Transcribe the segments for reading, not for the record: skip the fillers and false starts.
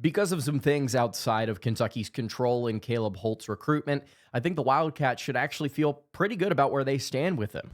Because of some things outside of Kentucky's control in Caleb Holt's recruitment, I think the Wildcats should actually feel pretty good about where they stand with him.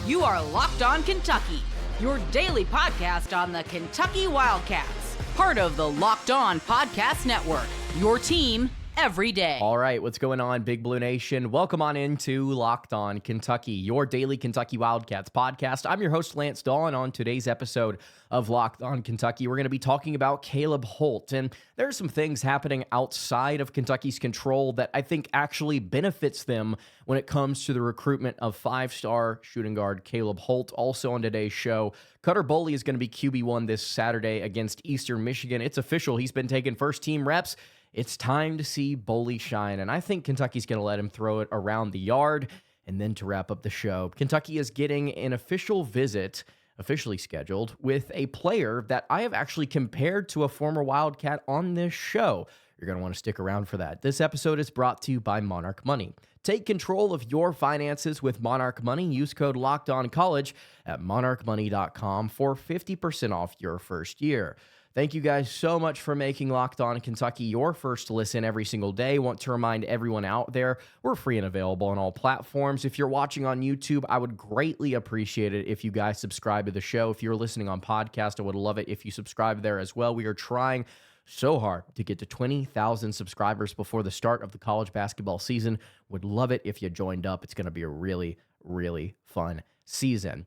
You are Locked On Kentucky, your daily podcast on the Kentucky Wildcats, part of the Locked On Podcast Network, your team every day. All right, what's going on, Big Blue Nation? Welcome on into Locked On Kentucky, your daily Kentucky Wildcats podcast. I'm your host, Lance Dawe, and on today's episode of Locked On Kentucky, we're going to be talking about Caleb Holt. And there are some things happening outside of Kentucky's control that I think actually benefits them when it comes to the recruitment of five-star shooting guard Caleb Holt. Also on today's show, Cutter Boley is going to be QB1 this Saturday against Eastern Michigan. It's official. He's been taking first-team reps. It's time to see Boley shine, and I think Kentucky's going to let him throw it around the yard. And then to wrap up the show, Kentucky is getting an official visit, officially scheduled, with a player that I have actually compared to a former Wildcat on this show. You're going to want to stick around for that. This episode is brought to you by Monarch Money. Take control of your finances with Monarch Money. Use code LOCKEDONCollege at monarchmoney.com for 50% off your first year. Thank you guys so much for making Locked On Kentucky your first listen every single day. Want to remind everyone out there, we're free and available on all platforms. If you're watching on YouTube, I would greatly appreciate it if you guys subscribe to the show. If you're listening on podcast, I would love it if you subscribe there as well. We are trying so hard to get to 20,000 subscribers before the start of the college basketball season. Would love it if you joined up. It's going to be a really, really fun season.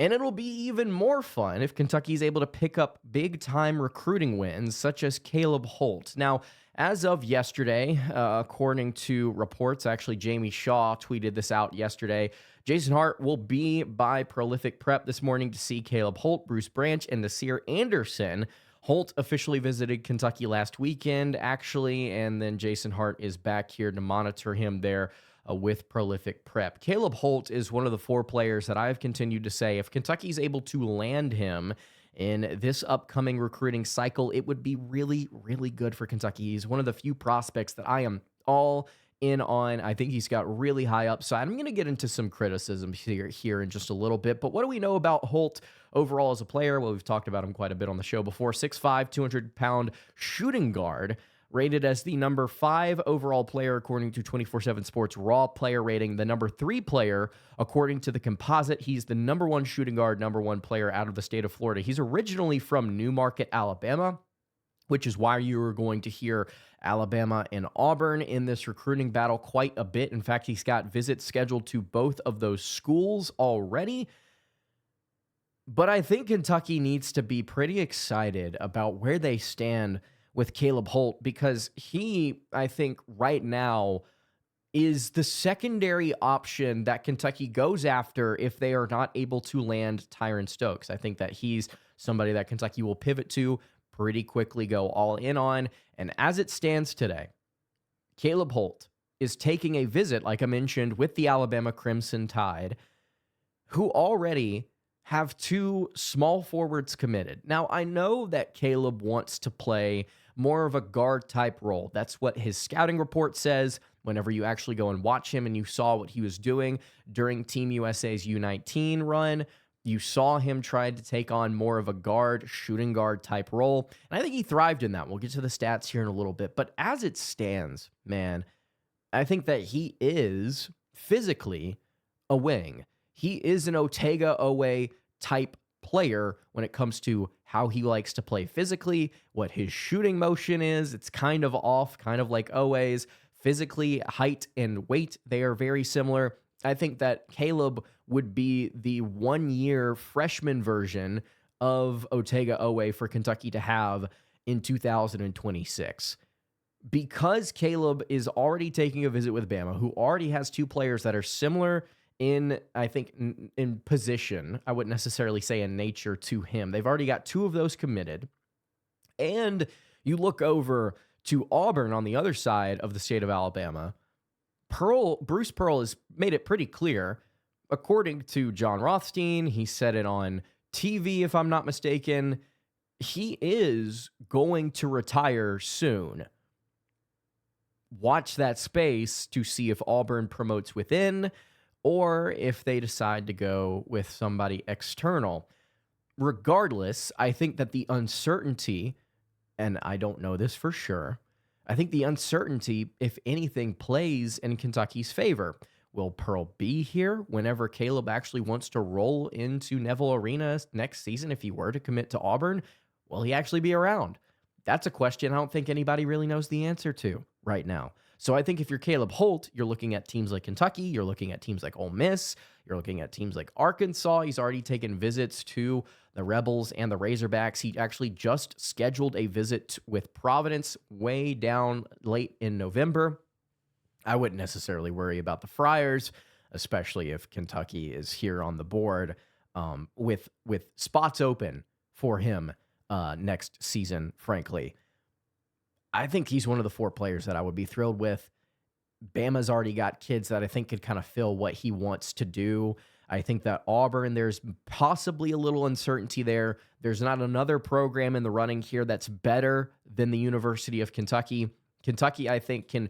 And it'll be even more fun if Kentucky's able to pick up big-time recruiting wins, such as Caleb Holt. Now, as of yesterday, according to reports, actually Jamie Shaw tweeted this out yesterday, Jason Hart will be by Prolific Prep this morning to see Caleb Holt, Bruce Branch, and Nasir Anderson. Holt officially visited Kentucky last weekend, actually, and then Jason Hart is back here to monitor him there with Prolific Prep. Caleb Holt is one of the four players that I've continued to say, if Kentucky's able to land him in this upcoming recruiting cycle, it would be really, really good for Kentucky. He's one of the few prospects that I am all in on. I think he's got really high upside. I'm going to get into some criticism here in just a little bit, but what do we know about Holt overall as a player? Well, we've talked about him quite a bit on the show before. 6'5", 200-pound shooting guard, rated as the number 5 overall player according to 24/7 Sports Raw player rating, the number 3 player according to the composite. He's the number 1 shooting guard, number 1 player out of the state of Florida. He's originally from Newmarket, Alabama, which is why you are going to hear Alabama and Auburn in this recruiting battle quite a bit. In fact, he's got visits scheduled to both of those schools already. But I think Kentucky needs to be pretty excited about where they stand with Caleb Holt, because he, I think, right now is the secondary option that Kentucky goes after if they are not able to land Tyron Stokes. I think that he's somebody that Kentucky will pivot to pretty quickly, go all in on. And as it stands today, Caleb Holt is taking a visit, like I mentioned, with the Alabama Crimson Tide, who already have 2 small forwards committed. Now, I know that Caleb wants to play more of a guard type role. That's what his scouting report says. Whenever you actually go and watch him and you saw what he was doing during Team USA's U19 run, you saw him trying to take on more of a guard, shooting guard type role. And I think he thrived in that. We'll get to the stats here in a little bit. But as it stands, man, I think that he is physically a wing. He is an Otega-Owe type player when it comes to how he likes to play physically, what his shooting motion is. It's kind of off, kind of like Owe's. Physically, height and weight, they are very similar. I think that Caleb would be the 1-year freshman version of Otega-Owe for Kentucky to have in 2026. Because Caleb is already taking a visit with Bama, who already has 2 players that are similar in, I think, in position, I wouldn't necessarily say in nature to him. They've already got 2 of those committed. And you look over to Auburn on the other side of the state of Alabama. Bruce Pearl has made it pretty clear, according to John Rothstein, he said it on TV, if I'm not mistaken, he is going to retire soon. Watch that space to see if Auburn promotes within or if they decide to go with somebody external. Regardless, I think that the uncertainty, and I don't know this for sure, I think the uncertainty, if anything, plays in Kentucky's favor. Will Pearl be here whenever Caleb actually wants to roll into Neville Arena next season if he were to commit to Auburn? Will he actually be around? That's a question I don't think anybody really knows the answer to right now. So I think if you're Caleb Holt, you're looking at teams like Kentucky, you're looking at teams like Ole Miss, you're looking at teams like Arkansas. He's already taken visits to the Rebels and the Razorbacks. He actually just scheduled a visit with Providence way down late in November. I wouldn't necessarily worry about the Friars, especially if Kentucky is here on the board with spots open for him next season, frankly. I think he's one of the 4 players that I would be thrilled with. Bama's already got kids that I think could kind of fill what he wants to do. I think that Auburn, there's possibly a little uncertainty there. There's not another program in the running here that's better than the University of Kentucky. Kentucky, I think, can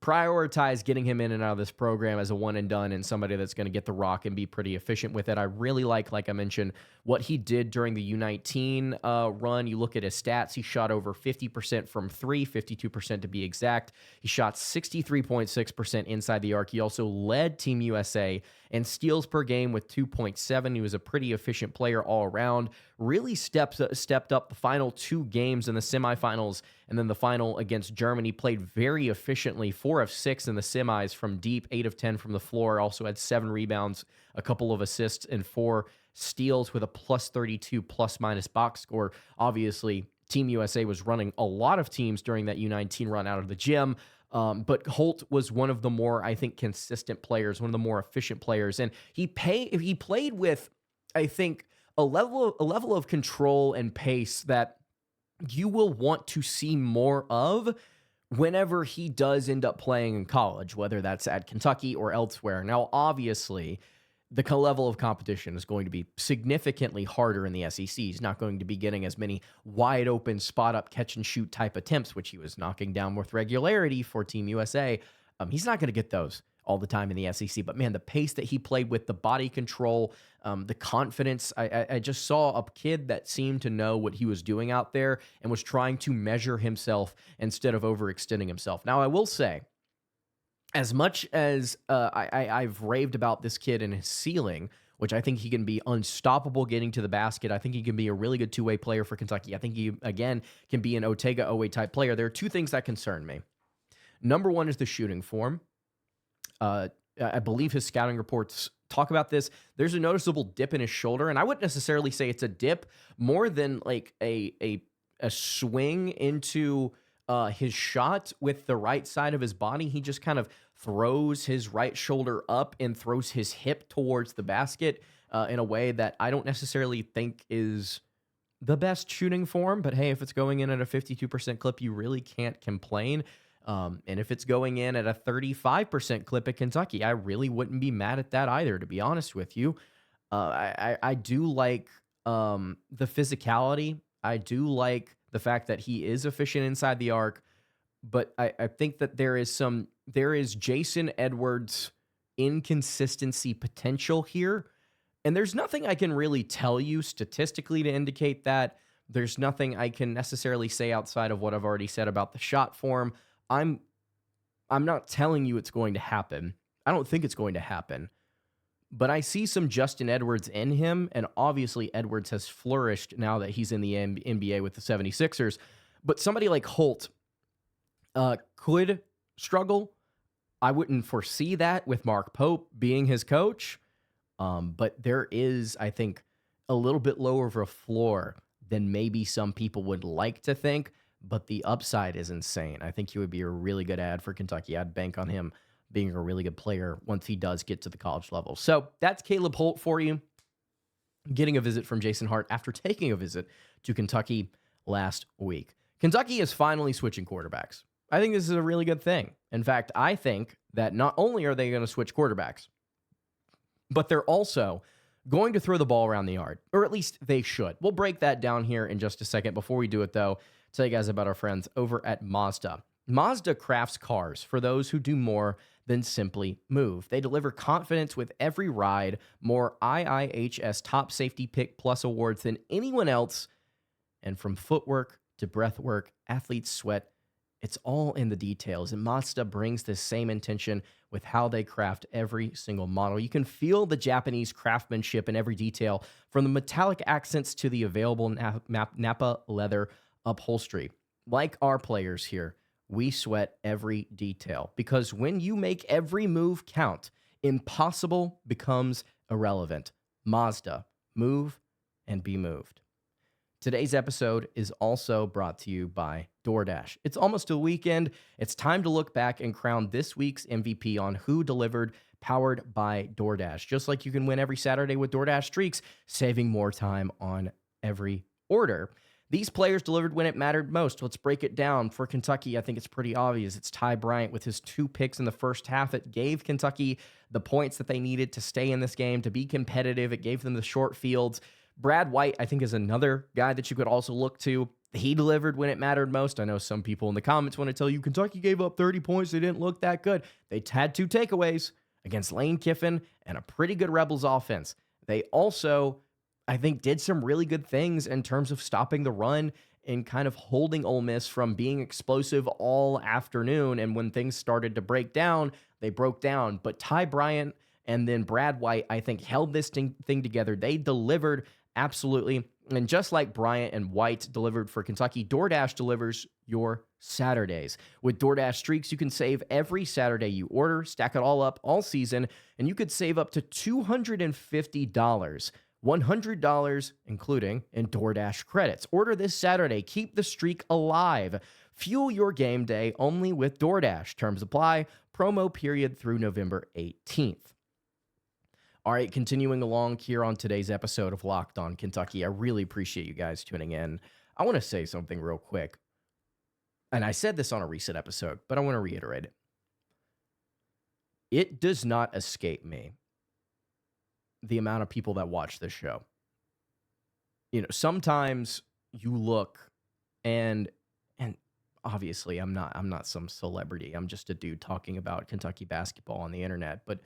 prioritize getting him in and out of this program as a one and done and somebody that's going to get the rock and be pretty efficient with it. I really like I mentioned, what he did during the U19 run. You look at his stats, he shot over 50% from 3, 52% to be exact. He shot 63.6% inside the arc. He also led Team USA in steals per game with 2.7. He was a pretty efficient player all around. Really stepped up the final 2 games in the semifinals, and then the final against Germany. Played very efficiently, 4 of 6 in the semis from deep, 8 of 10 from the floor. Also had 7 rebounds, a couple of assists, and 4 steals with a plus 32 plus-minus box score. Obviously, Team USA was running a lot of teams during that U19 run out of the gym. But Holt was one of the more, I think, consistent players, one of the more efficient players. And he played with, I think, a level of control and pace that you will want to see more of whenever he does end up playing in college, whether that's at Kentucky or elsewhere. Now, obviously, the level of competition is going to be significantly harder in the SEC. He's not going to be getting as many wide open spot up catch and shoot type attempts, which he was knocking down with regularity for Team USA. He's not going to get those all the time in the SEC, but man, the pace that he played with, the body control, the confidence, I just saw a kid that seemed to know what he was doing out there and was trying to measure himself instead of overextending himself. Now, I will say, as much as I've raved about this kid and his ceiling, which I think he can be unstoppable getting to the basket. I think he can be a really good two-way player for Kentucky. I think he, again, can be an Otega-Owe type player. There are 2 things that concern me. Number 1 is the shooting form. I believe his scouting reports talk about this. There's a noticeable dip in his shoulder, and I wouldn't necessarily say it's a dip, more than like a swing into his shot with the right side of his body. He just kind of throws his right shoulder up and throws his hip towards the basket in a way that I don't necessarily think is the best shooting form. But hey, if it's going in at a 52% clip, you really can't complain. And if it's going in at a 35% clip at Kentucky, I really wouldn't be mad at that either, to be honest with you. I do like the physicality. I do like the fact that he is efficient inside the arc, but I think that there is Jason Edwards inconsistency potential here. And there's nothing I can really tell you statistically to indicate that. There's nothing I can necessarily say outside of what I've already said about the shot form. I'm not telling you it's going to happen. I don't think it's going to happen. But I see some Justin Edwards in him, and obviously Edwards has flourished now that he's in the NBA with the 76ers. But somebody like Holt could struggle. I wouldn't foresee that with Mark Pope being his coach. But there is, I think, a little bit lower of a floor than maybe some people would like to think. But the upside is insane. I think he would be a really good ad for Kentucky. I'd bank on him being a really good player once he does get to the college level. So that's Caleb Holt for you, getting a visit from Jason Hart after taking a visit to Kentucky last week. Kentucky is finally switching quarterbacks. I think this is a really good thing. In fact, I think that not only are they going to switch quarterbacks, but they're also going to throw the ball around the yard, or at least they should. We'll break that down here in just a second. Before we do it, though, tell you guys about our friends over at Mazda. Mazda crafts cars for those who do more than simply move. They deliver confidence with every ride, more IIHS Top Safety Pick Plus awards than anyone else, and from footwork to breath work, athletes sweat. It's all in the details, and Mazda brings this same intention with how they craft every single model. You can feel the Japanese craftsmanship in every detail, from the metallic accents to the available Nappa leather upholstery. Like our players here, we sweat every detail, because when you make every move count, impossible becomes irrelevant. Mazda, move and be moved. Today's episode is also brought to you by DoorDash. It's almost a weekend. It's time to look back and crown this week's MVP on Who Delivered, powered by DoorDash. Just like you can win every Saturday with DoorDash Streaks, saving more time on every order. These players delivered when it mattered most. Let's break it down. For Kentucky, I think it's pretty obvious. It's Ty Bryant with his 2 picks in the first half. It gave Kentucky the points that they needed to stay in this game, to be competitive. It gave them the short fields. Brad White, I think, is another guy that you could also look to. He delivered when it mattered most. I know some people in the comments want to tell you Kentucky gave up 30 points. They didn't look that good. They had 2 takeaways against Lane Kiffin and a pretty good Rebels offense. They also, I think, did some really good things in terms of stopping the run and kind of holding Ole Miss from being explosive all afternoon. And when things started to break down, they broke down. But Ty Bryant and then Brad White, I think, held this thing together. They delivered absolutely. And just like Bryant and White delivered for Kentucky, DoorDash delivers your Saturdays. With DoorDash Streaks, you can save every Saturday you order, stack it all up all season, and you could save up to $250. $100 including in DoorDash credits. Order this Saturday. Keep the streak alive. Fuel your game day only with DoorDash. Terms apply. Promo period through November 18th. All right, continuing along here on today's episode of Locked On Kentucky. I really appreciate you guys tuning in. I want to say something real quick. And I said this on a recent episode, but I want to reiterate it. It does not escape me the amount of people that watch this show. You know, sometimes you look and obviously I'm not some celebrity. I'm just a dude talking about Kentucky basketball on the internet, but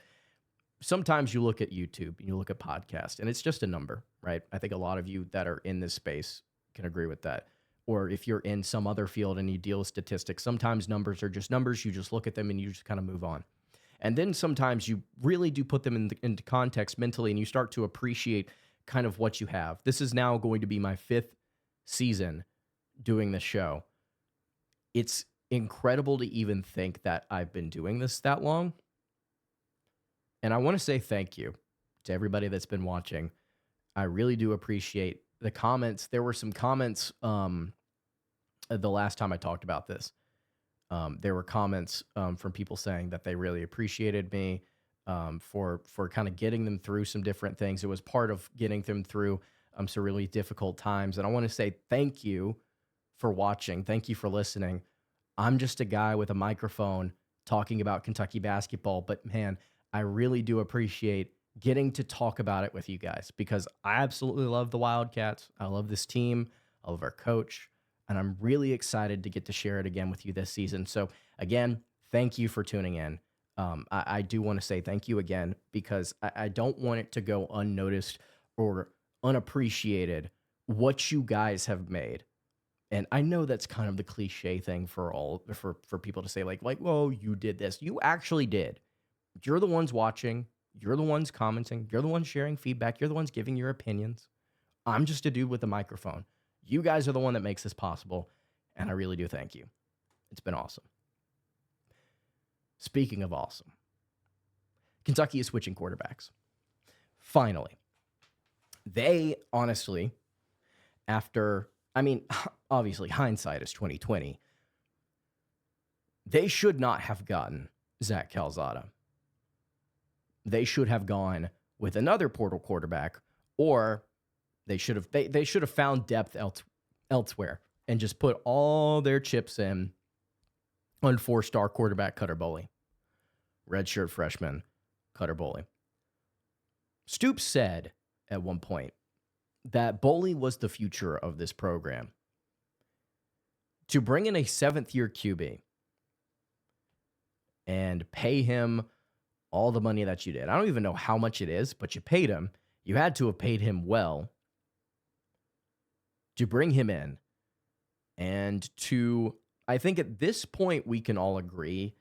sometimes you look at YouTube and you look at podcasts and it's just a number, right? I think a lot of you that are in this space can agree with that. Or if you're in some other field and you deal with statistics, sometimes numbers are just numbers. You just look at them and you just kind of move on. And then sometimes you really do put them into context mentally and you start to appreciate kind of what you have. This is now going to be my 5th season doing this show. It's incredible to even think that I've been doing this that long. And I want to say thank you to everybody that's been watching. I really do appreciate the comments. There were some comments the last time I talked about this. There were comments from people saying that they really appreciated me for kind of getting them through some different things. It was part of getting them through some really difficult times. And I want to say thank you for watching. Thank you for listening. I'm just a guy with a microphone talking about Kentucky basketball, but man, I really do appreciate getting to talk about it with you guys because I absolutely love the Wildcats. I love this team. I love our coach. And I'm really excited to get to share it again with you this season. So again, thank you for tuning in. I do want to say thank you again because I don't want it to go unnoticed or unappreciated what you guys have made. And I know that's kind of the cliche thing for people to say like, well, you did this. You actually did. You're the ones watching. You're the ones commenting. You're the ones sharing feedback. You're the ones giving your opinions. I'm just a dude with a microphone. You guys are the one that makes this possible, and I really do thank you. It's been awesome. Speaking of awesome, Kentucky is switching quarterbacks. Finally. They honestly, obviously hindsight is 2020. They should not have gotten Zach Calzada. They should have gone with another portal quarterback, or they should have found depth elsewhere and just put all their chips in on 4-star quarterback Cutter Boley, redshirt freshman Cutter Boley. Stoops said at one point that Boley was the future of this program. To bring in a 7th-year QB and pay him all the money that you did. I don't even know how much it is, but you paid him. You had to have paid him well to bring him in and to, I think at this point we can all agree,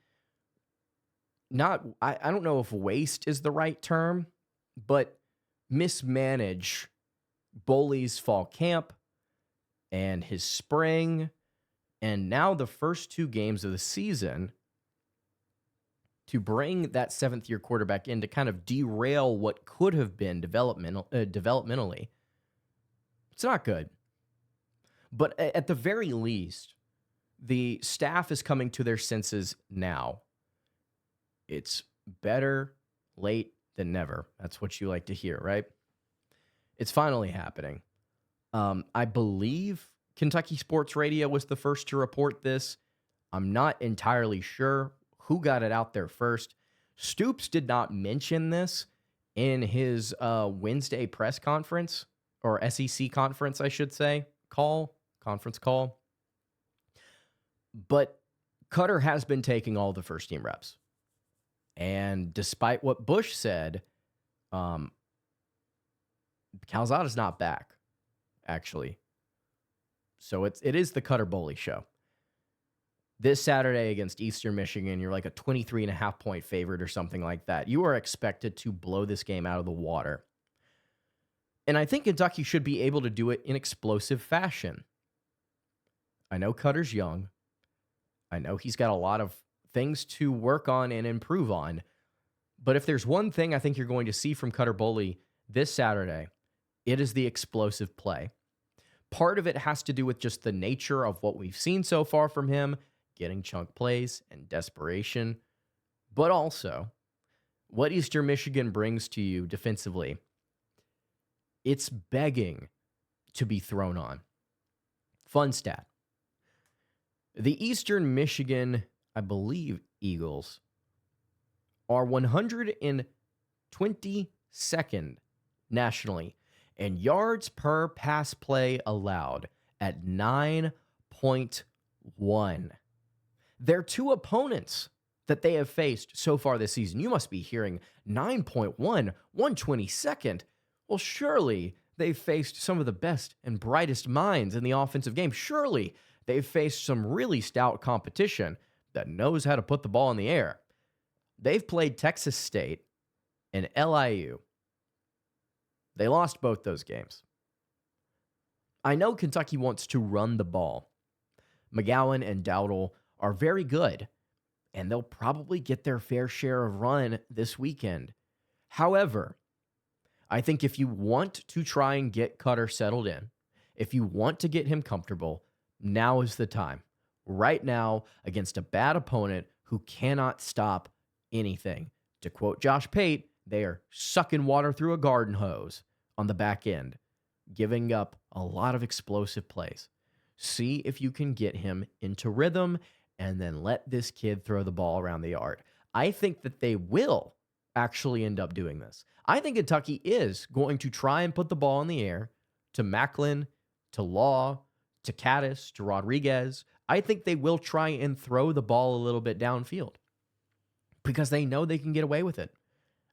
I don't know if waste is the right term, but mismanage Boley's fall camp and his spring, and now the first 2 games of the season to bring that 7th-year quarterback in to kind of derail what could have been developmentally. It's not good. But at the very least, the staff is coming to their senses now. It's better late than never. That's what you like to hear, right? It's finally happening. I believe Kentucky Sports Radio was the first to report this. I'm not entirely sure who got it out there first. Stoops did not mention this in his Wednesday press conference, or SEC conference, I should say, conference call. But Cutter has been taking all the first team reps. And despite what Bush said, Calzada's not back, actually. So it is the Cutter Boley show. This Saturday against Eastern Michigan, you're like a 23.5 point favorite or something like that. You are expected to blow this game out of the water. And I think Kentucky should be able to do it in explosive fashion. I know Cutter's young. I know he's got a lot of things to work on and improve on. But if there's one thing I think you're going to see from Cutter Boley this Saturday, it is the explosive play. Part of it has to do with just the nature of what we've seen so far from him, getting chunk plays and desperation, but also what Eastern Michigan brings to you defensively. It's begging to be thrown on. Fun stat. The Eastern Michigan, I believe, Eagles are 122nd nationally in yards per pass play allowed at 9.1. Their 2 opponents that they have faced so far this season, you must be hearing 9.1, 122nd. Well, surely they've faced some of the best and brightest minds in the offensive game. Surely they've faced some really stout competition that knows how to put the ball in the air. They've played Texas State and LIU. They lost both those games. I know Kentucky wants to run the ball. McGowan and Dawe are very good, and they'll probably get their fair share of run this weekend. However, I think if you want to try and get Cutter settled in, if you want to get him comfortable, now is the time. Right now, against a bad opponent who cannot stop anything. To quote Josh Pate, they are sucking water through a garden hose on the back end, giving up a lot of explosive plays. See if you can get him into rhythm and then let this kid throw the ball around the yard. I think that they will actually end up doing this. I think Kentucky is going to try and put the ball in the air to Macklin, to Law, to Caddis, to Rodriguez. I think they will try and throw the ball a little bit downfield because they know they can get away with it.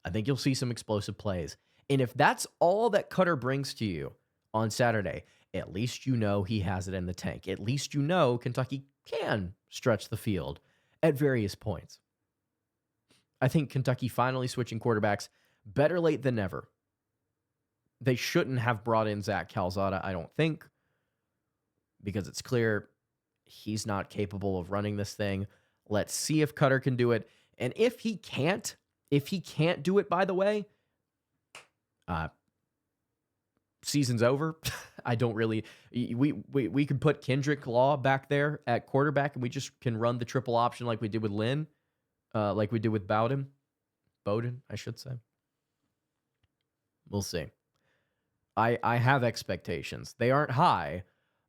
I think you'll see some explosive plays. And if that's all that Cutter brings to you on Saturday, at least you know he has it in the tank. At least you know Kentucky can stretch the field at various points. I think Kentucky finally switching quarterbacks, better late than never. They shouldn't have brought in Zach Calzada, I don't think, because it's clear he's not capable of running this thing. Let's see if Cutter can do it. And if he can't do it, by the way, season's over. I don't really. We could put Kendrick Law back there at quarterback, and we just can run the triple option like we did with Lynn, like we did with Bowden, I should say. We'll see. I have expectations. They aren't high,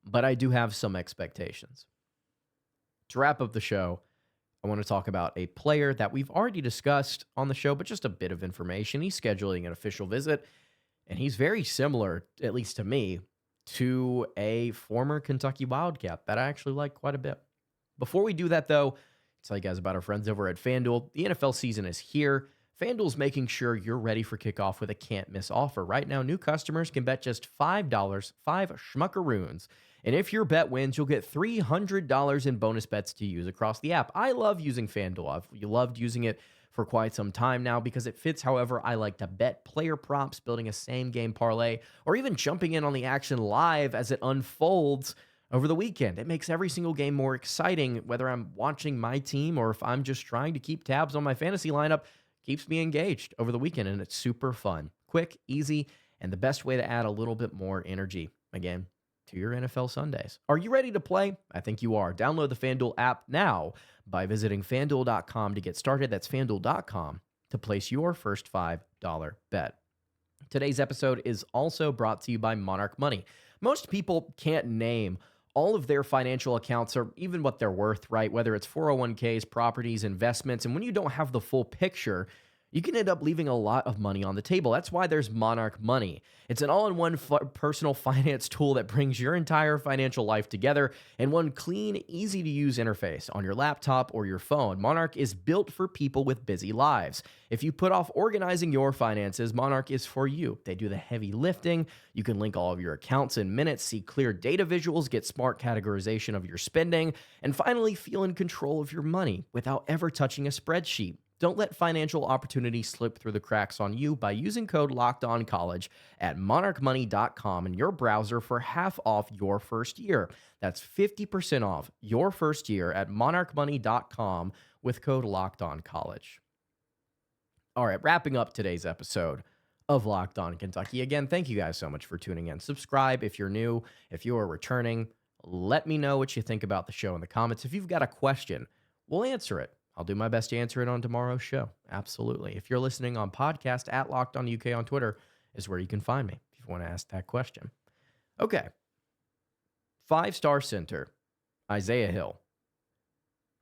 but I do have some expectations. To wrap up the show, I want to talk about a player that we've already discussed on the show, but just a bit of information. He's scheduling an official visit, and he's very similar, at least to me, to a former Kentucky Wildcat that I actually like quite a bit. Before we do that, though, Tell you guys about our friends over at FanDuel. The NFL season is here. FanDuel's making sure you're ready for kickoff with a can't-miss offer. Right now, new customers can bet just $5, 5 schmuckaroons. And if your bet wins, you'll get $300 in bonus bets to use across the app. I love using FanDuel. I've loved using it for quite some time now because it fits however I like to bet. Player props, building a same-game parlay, or even jumping in on the action live as it unfolds over the weekend. It makes every single game more exciting, whether I'm watching my team or if I'm just trying to keep tabs on my fantasy lineup. Keeps me engaged over the weekend, and it's super fun. Quick, easy, and the best way to add a little bit more energy, again, to your NFL Sundays. Are you ready to play? I think you are. Download the FanDuel app now by visiting FanDuel.com to get started. That's FanDuel.com to place your first $5 bet. Today's episode is also brought to you by Monarch Money. Most people can't name all of their financial accounts or even what they're worth, right? Whether it's 401ks, properties, investments. And when you don't have the full picture, you can end up leaving a lot of money on the table. That's why there's Monarch Money. It's an all-in-one personal finance tool that brings your entire financial life together in one clean, easy-to-use interface on your laptop or your phone. Monarch is built for people with busy lives. If you put off organizing your finances, Monarch is for you. They do the heavy lifting. You can link all of your accounts in minutes, see clear data visuals, get smart categorization of your spending, and finally feel in control of your money without ever touching a spreadsheet. Don't let financial opportunities slip through the cracks on you by using code LOCKEDONCollege at monarchmoney.com in your browser for half off your first year. That's 50% off your first year at monarchmoney.com with code LOCKEDONCollege. All right, wrapping up today's episode of Locked On Kentucky. Again, thank you guys so much for tuning in. Subscribe if you're new, if you are returning. Let me know what you think about the show in the comments. If you've got a question, we'll answer it. I'll do my best to answer it on tomorrow's show. Absolutely. If you're listening on podcast, at Locked On UK on Twitter is where you can find me if you want to ask that question. Okay. 5-star center Isaiah Hill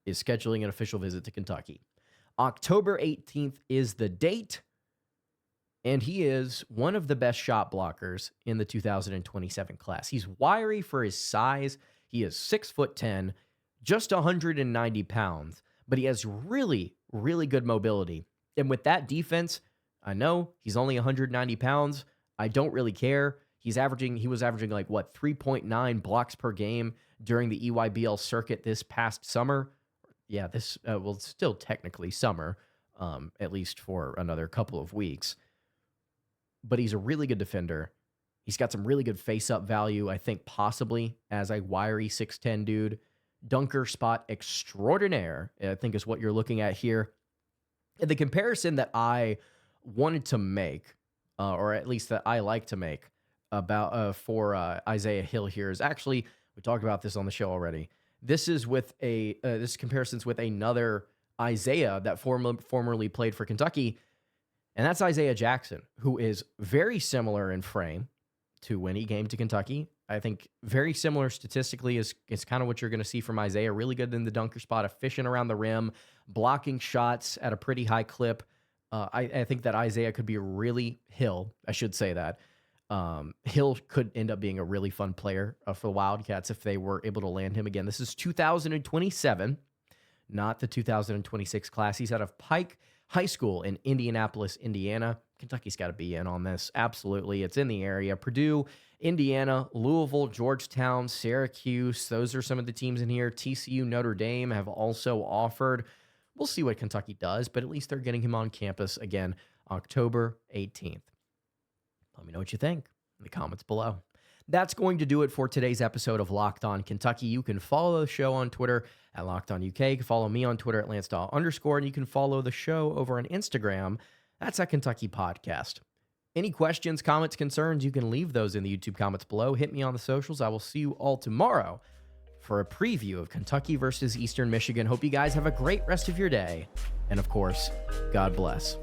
is scheduling an official visit to Kentucky. October 18th is the date, and he is one of the best shot blockers in the 2027 class. He's wiry for his size. He is 6'10", just 190 pounds. But he has really, really good mobility. And with that defense, I know he's only 190 pounds. I don't really care. He was averaging 3.9 blocks per game during the EYBL circuit this past summer. Yeah, still technically summer, at least for another couple of weeks. But he's a really good defender. He's got some really good face-up value, I think possibly as a wiry 6'10 dude. Dunker spot extraordinaire, I think is what you're looking at here. And the comparison that I wanted to make, or at least that I like to make about for Isaiah Hill here is actually, we talked about this on the show already. This is with this comparison's with another Isaiah that formerly played for Kentucky, and that's Isaiah Jackson, who is very similar in frame to when he came to Kentucky. I think very similar statistically is kind of what you're going to see from Isaiah. Really good in the dunker spot, efficient around the rim, blocking shots at a pretty high clip. I think that Isaiah could be Hill could end up being a really fun player for the Wildcats if they were able to land him again. This is 2027, not the 2026 class. He's out of Pike High School in Indianapolis, Indiana. Kentucky's got to be in on this. Absolutely. It's in the area. Purdue, Indiana, Louisville, Georgetown, Syracuse. Those are some of the teams in here. TCU, Notre Dame have also offered. We'll see what Kentucky does, but at least they're getting him on campus again, October 18th. Let me know what you think in the comments below. That's going to do it for today's episode of Locked On Kentucky. You can follow the show on Twitter at Locked On UK. You can follow me on Twitter at LanceDawe_, and you can follow the show over on Instagram. That's at Kentucky Podcast. Any questions, comments, concerns, you can leave those in the YouTube comments below. Hit me on the socials. I will see you all tomorrow for a preview of Kentucky versus Eastern Michigan. Hope you guys have a great rest of your day. And of course, God bless.